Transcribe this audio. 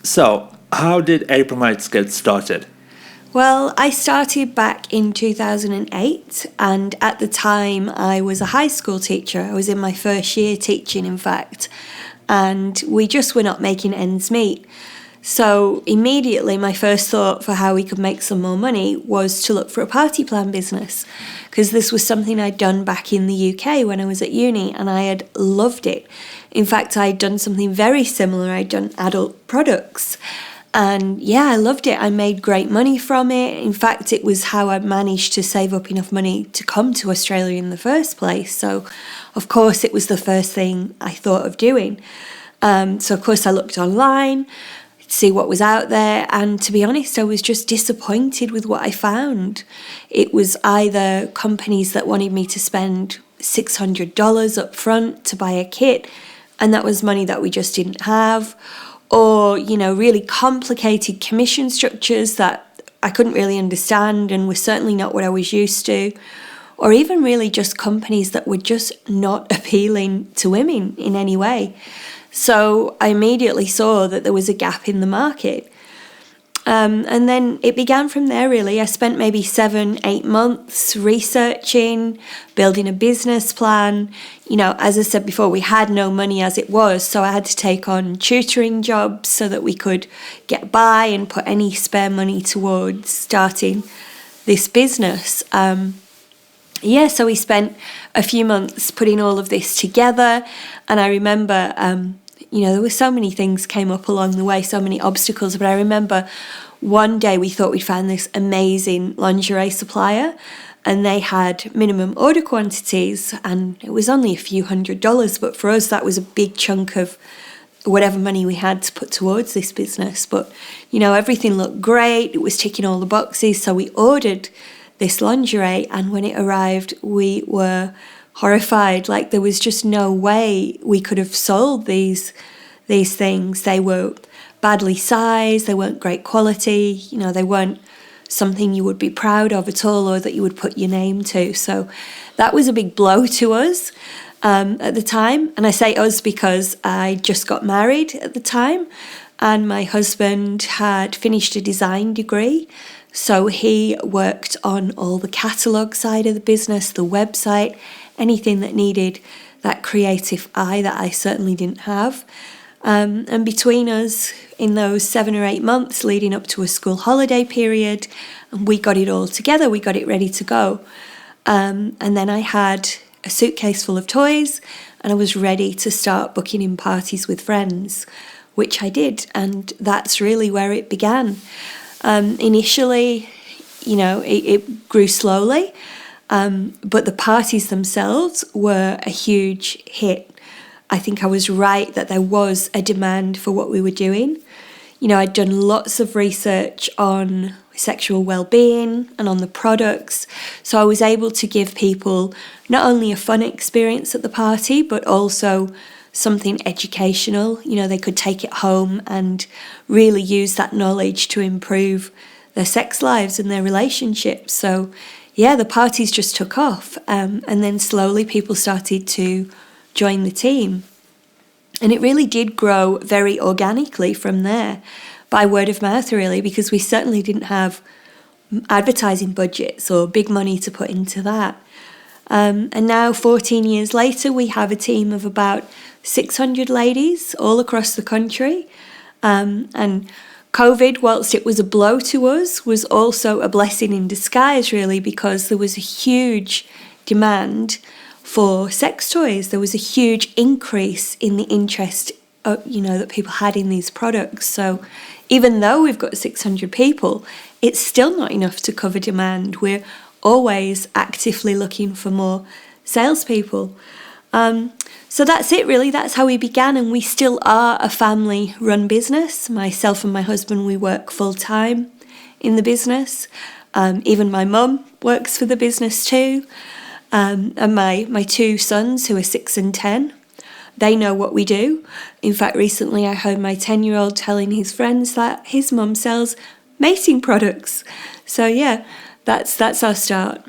So, how did April Nites get started? Well, I started back in 2008, and at the time I was a high school teacher. I was in my first year teaching, in fact, and we just were not making ends meet. So immediately my first thought for how we could make some more money was to look for a party plan business, because this was something I'd done back in the UK when I was at uni, and I had loved it. In fact, I'd done something very similar. I'd done adult products. And yeah, I loved it. I made great money from it. In fact, it was how I managed to save up enough money to come to Australia in the first place. So, of course, it was the first thing I thought of doing. So, of course, I looked online to see what was out there. And to be honest, I was just disappointed with what I found. It was either companies that wanted me to spend $600 up front to buy a kit, and that was money that we just didn't have, or, really complicated commission structures that I couldn't really understand and were certainly not what I was used to, or even really just companies that were just not appealing to women in any way. So I immediately saw that there was a gap in the market. And then it began from there, really. I spent maybe 7-8 months researching, building a business plan. As I said before, we had no money as it was, so I had to take on tutoring jobs so that we could get by and put any spare money towards starting this business. So we spent a few months putting all of this together, and I remember there were so many things came up along the way, so many obstacles, but I remember one day we thought we'd found this amazing lingerie supplier, and they had minimum order quantities, and it was only a few $100s, but for us that was a big chunk of whatever money we had to put towards this business. But everything looked great, it was ticking all the boxes, so we ordered this lingerie, and when it arrived we were horrified. Like, there was just no way we could have sold these things. They were badly sized, they weren't great quality, they weren't something you would be proud of at all or that you would put your name to. So that was a big blow to us at the time. And I say us because I just got married at the time, and my husband had finished a design degree. So he worked on all the catalogue side of the business, the website, anything that needed that creative eye that I certainly didn't have. And between us, in those 7 or 8 months leading up to a school holiday period, we got it all together, we got it ready to go. And then I had a suitcase full of toys, and I was ready to start booking in parties with friends, which I did, and that's really where it began. Initially, it grew slowly, but the parties themselves were a huge hit. I think I was right that there was a demand for what we were doing. I'd done lots of research on sexual well-being and on the products, so I was able to give people not only a fun experience at the party, but also something educational. They could take it home and really use that knowledge to improve their sex lives and their relationships. So yeah, the parties just took off, and then slowly people started to join the team, and it really did grow very organically from there, by word of mouth really, because we certainly didn't have advertising budgets or big money to put into that. And now 14 years later, we have a team of about 600 ladies all across the country. And COVID, whilst it was a blow to us, was also a blessing in disguise, really, because there was a huge demand for sex toys. There was a huge increase in the interest, that people had in these products. So even though we've got 600 people, it's still not enough to cover demand. We're always actively looking for more salespeople. So that's it, really. That's how we began, and we still are a family-run business. Myself and my husband, we work full-time in the business. Even my mum works for the business too. And my 2 sons, who are 6 and 10, they know what we do. In fact, recently I heard my 10-year-old telling his friends that his mum sells mating products. So yeah, that's our start.